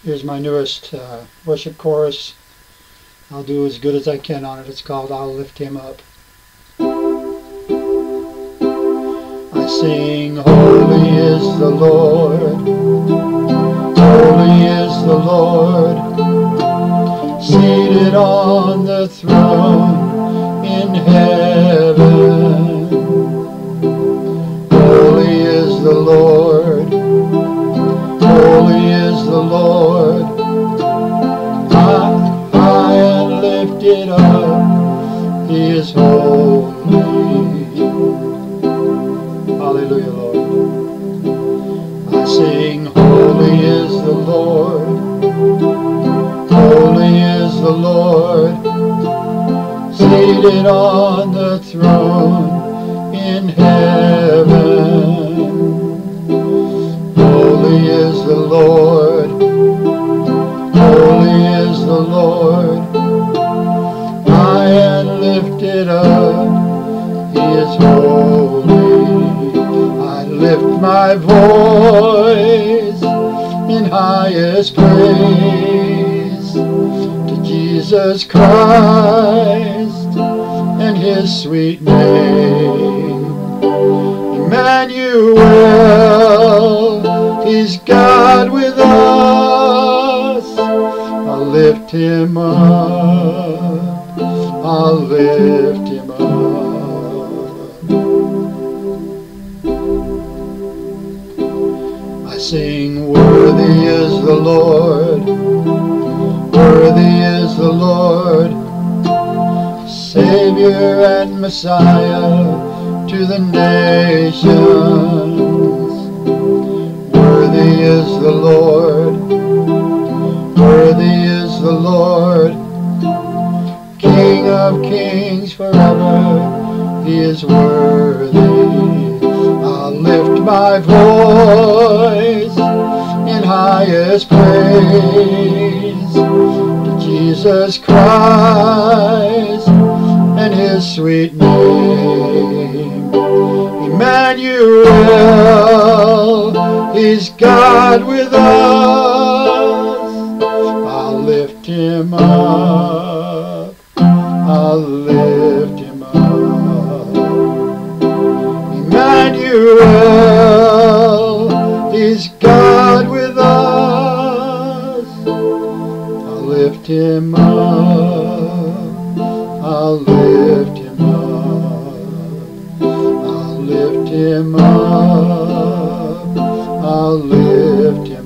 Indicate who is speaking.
Speaker 1: Here's my newest worship chorus. I'll do as good as I can on it. It's called I'll Lift Him Up. I sing, holy is the Lord, holy is the Lord, seated on the throne in heaven. Holy is the Lord, holy is the Lord, high and lifted up, He is holy. Hallelujah, Lord. I sing, holy is the Lord, holy is the Lord, seated on the throne in heaven. Holy is the Lord, holy is the Lord, high and lifted up, He is holy. I lift my voice in highest praise to Jesus Christ and His sweet name. Emmanuel, He's God with us. I'll lift Him up, I'll lift Him up. I sing, worthy is the Lord, worthy is the Lord, Savior and Messiah to the nations. Worthy is the Lord, worthy is the Lord, King of kings forever, He is worthy. I'll lift my voice in highest praise to Jesus Christ and His sweet name. Emmanuel, He's God with us. I'll lift Him up, I'll lift Him up. Emmanuel, He's God with us. I'll lift Him up, I'll lift Him up, I'll lift Him up, I'll lift Him up.